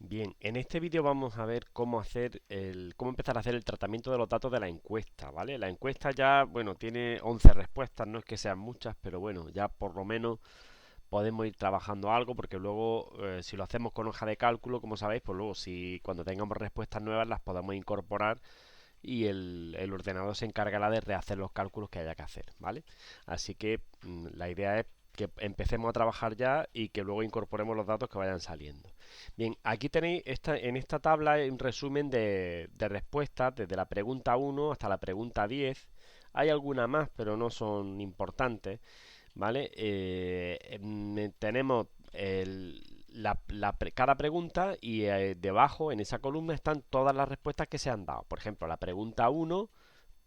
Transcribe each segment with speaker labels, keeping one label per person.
Speaker 1: Bien, en este vídeo vamos a ver cómo empezar a hacer el tratamiento de los datos de la encuesta, ¿vale? La encuesta ya, bueno, tiene 11 respuestas, no es que sean muchas, pero bueno, ya por lo menos podemos ir trabajando algo, porque luego, si lo hacemos con hoja de cálculo, como sabéis, pues luego si cuando tengamos respuestas nuevas las podemos incorporar y el ordenador se encargará de rehacer los cálculos que haya que hacer, ¿vale? Así que la idea es que empecemos a trabajar ya y que luego incorporemos los datos que vayan saliendo. Bien, aquí tenéis en esta tabla un resumen de respuestas desde la pregunta 1 hasta la pregunta 10. Hay algunas más, pero no son importantes, ¿vale? Tenemos cada pregunta y debajo en esa columna están todas las respuestas que se han dado. Por ejemplo, la pregunta 1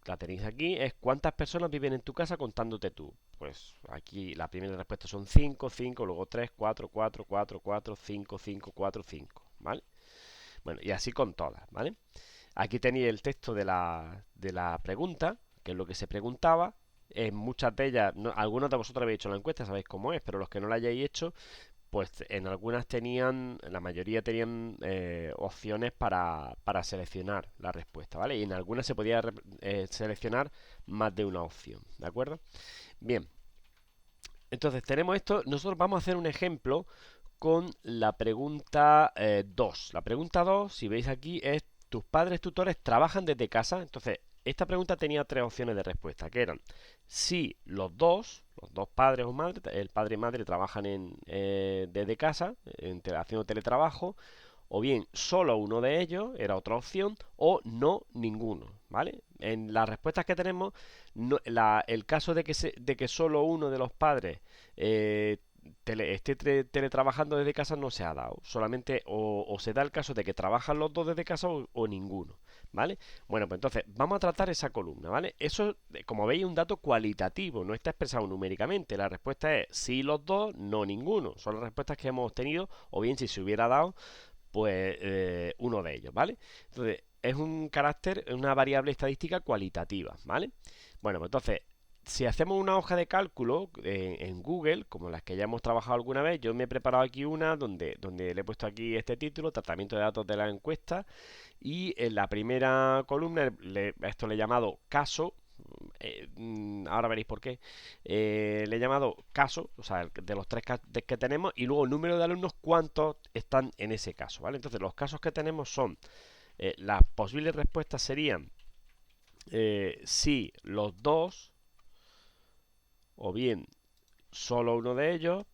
Speaker 1: la tenéis aquí, es ¿cuántas personas viven en tu casa contándote tú? Pues aquí la primera respuesta son 5 5 luego 3 4 4 4 4 5 5 4 5, ¿vale? Bueno, y así con todas, ¿vale? Aquí tenéis el texto de la pregunta, que es lo que se preguntaba. En muchas de ellas, algunos de vosotros habéis hecho la encuesta, sabéis cómo es, pero los que no la hayáis hecho, pues en algunas la mayoría tenían opciones para seleccionar la respuesta, ¿vale? Y en algunas se podía seleccionar más de una opción, ¿de acuerdo? Bien, entonces tenemos esto. Nosotros vamos a hacer un ejemplo con la pregunta 2. La pregunta 2, si veis aquí, es ¿tus padres tutores trabajan desde casa? Entonces, esta pregunta tenía tres opciones de respuesta, que eran si los dos padres o madres, el padre y madre trabajan desde casa, haciendo teletrabajo, o bien solo uno de ellos, era otra opción, o no ninguno, ¿vale? En las respuestas que tenemos, el caso de que solo uno de los padres eh, esté teletrabajando desde casa no se ha dado. Solamente o se da el caso de que trabajan los dos desde casa o ninguno, ¿vale? Bueno, pues entonces vamos a tratar esa columna, ¿vale? Eso, como veis, es un dato cualitativo, no está expresado numéricamente. La respuesta es sí los dos, no ninguno. Son las respuestas que hemos obtenido, o bien si se hubiera dado, pues uno de ellos, ¿vale? Entonces, es un carácter, una variable estadística cualitativa, ¿vale? Bueno, pues entonces, si hacemos una hoja de cálculo en Google, como las que ya hemos trabajado alguna vez, yo me he preparado aquí una donde le he puesto aquí este título, tratamiento de datos de la encuesta, y en la primera columna, esto le he llamado caso, ahora veréis por qué. Le he llamado caso, o sea, de los tres que tenemos, y luego el número de alumnos, cuántos están en ese caso, ¿vale? Entonces, los casos que tenemos son, las posibles respuestas serían sí, los dos, o bien solo uno de ellos,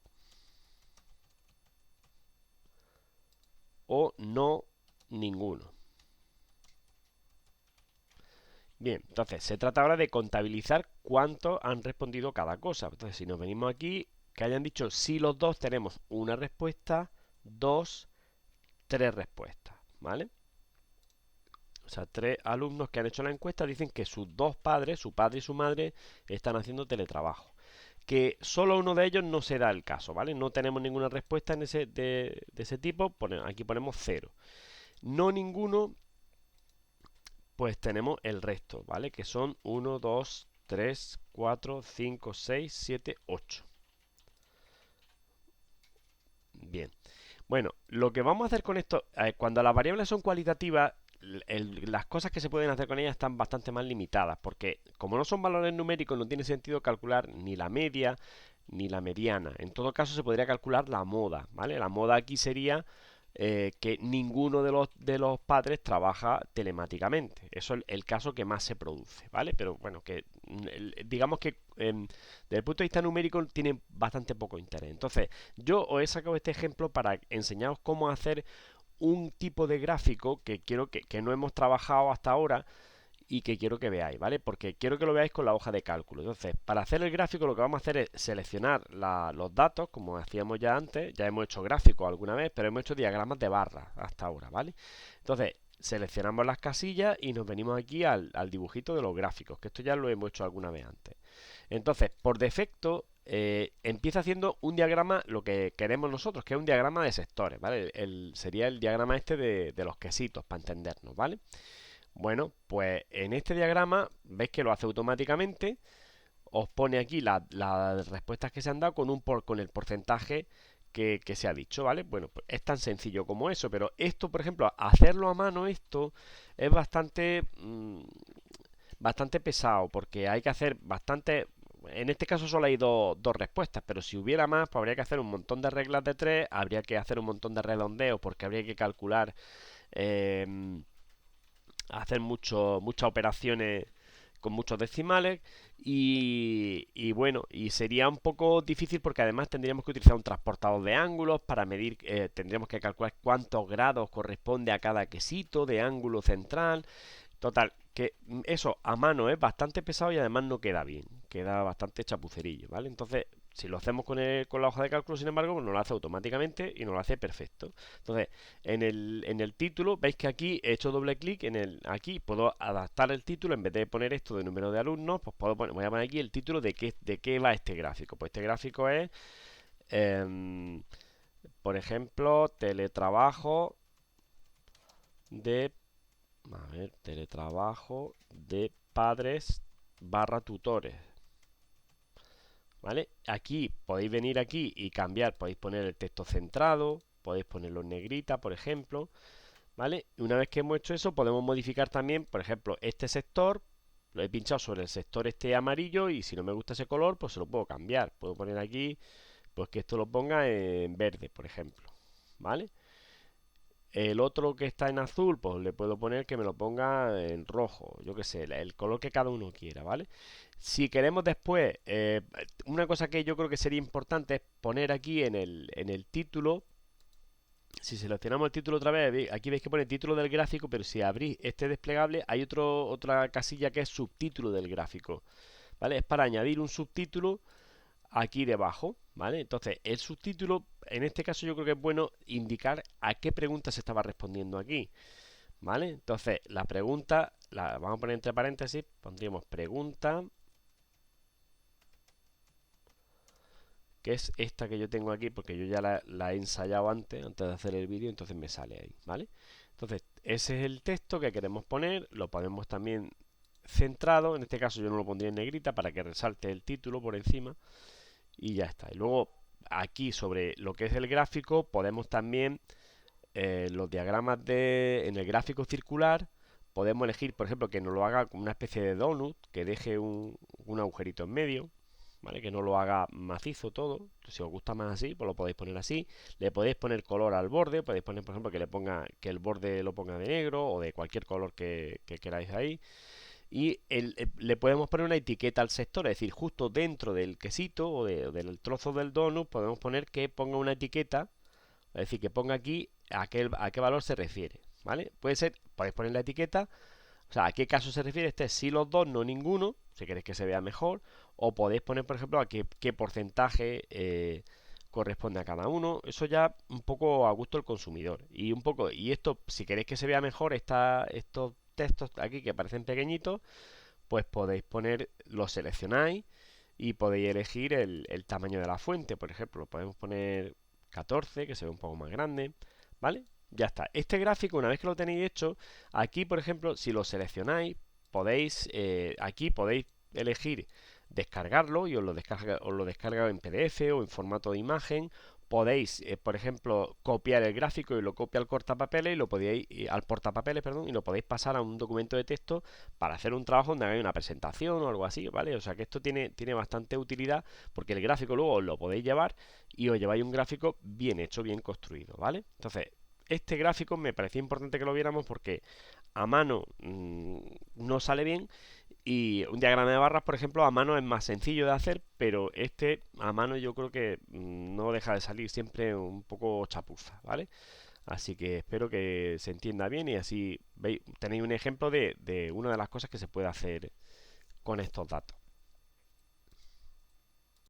Speaker 1: o no ninguno. Bien, entonces se trata ahora de contabilizar cuántos han respondido cada cosa. Entonces, si nos venimos aquí, que hayan dicho sí los dos, tenemos una respuesta, dos, tres respuestas, ¿vale? O sea, tres alumnos que han hecho la encuesta dicen que sus dos padres, su padre y su madre, están haciendo teletrabajo. Que solo uno de ellos no se da el caso, ¿vale? No tenemos ninguna respuesta de ese tipo, aquí ponemos cero. No ninguno, pues tenemos el resto, ¿vale? Que son uno, 2, 3, 4, 5, 6, 7, 8. Bien. Bueno, lo que vamos a hacer con esto, cuando las variables son cualitativas, las cosas que se pueden hacer con ellas están bastante más limitadas, porque como no son valores numéricos, no tiene sentido calcular ni la media ni la mediana. En todo caso, se podría calcular la moda, ¿vale? La moda aquí sería que ninguno de los padres trabaja telemáticamente. Eso es el caso que más se produce, ¿vale? Pero bueno, que digamos que desde el punto de vista numérico tiene bastante poco interés. Entonces, yo os he sacado este ejemplo para enseñaros cómo hacer un tipo de gráfico que quiero que no hemos trabajado hasta ahora y que quiero que veáis, ¿vale? Porque quiero que lo veáis con la hoja de cálculo. Entonces, para hacer el gráfico lo que vamos a hacer es seleccionar los datos, como hacíamos ya antes. Ya hemos hecho gráficos alguna vez, pero hemos hecho diagramas de barras hasta ahora, ¿vale? Entonces, seleccionamos las casillas y nos venimos aquí al dibujito de los gráficos, que esto ya lo hemos hecho alguna vez antes. Entonces, por defecto, empieza haciendo un diagrama, lo que queremos nosotros, que es un diagrama de sectores, ¿vale? Sería el diagrama este de los quesitos, para entendernos, ¿vale? Bueno, pues en este diagrama veis que lo hace automáticamente. Os pone aquí las respuestas que se han dado con el porcentaje que se ha dicho, ¿vale? Bueno, pues es tan sencillo como eso, pero esto, por ejemplo, hacerlo a mano, esto es bastante pesado, porque hay que hacer bastante. En este caso solo hay dos respuestas, pero si hubiera más, pues habría que hacer un montón de reglas de tres, habría que hacer un montón de redondeos, porque habría que calcular, eh, hacer muchas operaciones con muchos decimales y bueno, y sería un poco difícil porque además tendríamos que utilizar un transportador de ángulos para medir, tendríamos que calcular cuántos grados corresponde a cada quesito de ángulo central. Total, que eso a mano es bastante pesado y además no queda bien, queda bastante chapucerillo, ¿vale? Entonces, si lo hacemos con la hoja de cálculo, sin embargo, pues nos lo hace automáticamente y nos lo hace perfecto. Entonces, en el título, veis que aquí he hecho doble clic aquí puedo adaptar el título, en vez de poner esto de número de alumnos, pues voy a poner aquí el título de qué va este gráfico. Pues este gráfico es, em, por ejemplo, teletrabajo de teletrabajo de padres barra tutores. ¿Vale? Aquí podéis venir aquí y cambiar, podéis poner el texto centrado, podéis ponerlo en negrita, por ejemplo. ¿Vale? Y una vez que hemos hecho eso, podemos modificar también, por ejemplo, este sector. Lo he pinchado sobre el sector este amarillo y si no me gusta ese color, pues se lo puedo cambiar. Puedo poner aquí, pues que esto lo ponga en verde, por ejemplo. ¿Vale? El otro que está en azul, pues le puedo poner que me lo ponga en rojo, yo que sé, el color que cada uno quiera, ¿vale? Si queremos después, una cosa que yo creo que sería importante es poner aquí en el título, si seleccionamos el título otra vez, aquí veis que pone título del gráfico, pero si abrís este desplegable hay otra casilla que es subtítulo del gráfico, ¿vale? Es para añadir un subtítulo aquí debajo, ¿vale? Entonces, el subtítulo, en este caso yo creo que es bueno indicar a qué pregunta se estaba respondiendo aquí, ¿vale? Entonces, la pregunta, la vamos a poner entre paréntesis, pondríamos pregunta, que es esta que yo tengo aquí, porque yo ya la he ensayado antes de hacer el vídeo, entonces me sale ahí, ¿vale? Entonces, ese es el texto que queremos poner, lo ponemos también centrado, en este caso yo no lo pondría en negrita para que resalte el título por encima, y ya está. Y luego aquí sobre lo que es el gráfico podemos también, los diagramas en el gráfico circular podemos elegir, por ejemplo, que nos lo haga como una especie de donut, que deje un agujerito en medio, ¿vale? Que no lo haga macizo todo. Si os gusta más así, pues lo podéis poner así. Le podéis poner color al borde, podéis poner, por ejemplo, que el borde lo ponga de negro o de cualquier color que queráis ahí. Y le podemos poner una etiqueta al sector, es decir, justo dentro del quesito del trozo del donut podemos poner que ponga una etiqueta, es decir, que ponga aquí a qué valor se refiere, ¿vale? Puede ser, podéis poner la etiqueta, o sea, a qué caso se refiere, este es si los dos, no ninguno, si queréis que se vea mejor, o podéis poner, por ejemplo, a qué porcentaje corresponde a cada uno, eso ya un poco a gusto del consumidor. Y esto, si queréis que se vea mejor, estos textos aquí que parecen pequeñitos, pues podéis los seleccionáis y podéis elegir el tamaño de la fuente, por ejemplo, podemos poner 14, que se ve un poco más grande, ¿vale? Ya está. Este gráfico, una vez que lo tenéis hecho, aquí, por ejemplo, si lo seleccionáis, aquí podéis elegir descargarlo y os lo descarga en PDF o en formato de imagen. Podéis, por ejemplo, copiar el gráfico y lo copia al cortapapeles y al portapapeles, perdón, y lo podéis pasar a un documento de texto para hacer un trabajo donde hagáis una presentación o algo así, ¿vale? O sea que esto tiene bastante utilidad porque el gráfico luego os lo podéis llevar y os lleváis un gráfico bien hecho, bien construido, ¿vale? Entonces, este gráfico me parecía importante que lo viéramos porque a mano no sale bien y un diagrama de barras, por ejemplo, a mano es más sencillo de hacer, pero este a mano yo creo que no deja de salir siempre un poco chapuza, ¿vale? Así que espero que se entienda bien y así tenéis un ejemplo de una de las cosas que se puede hacer con estos datos.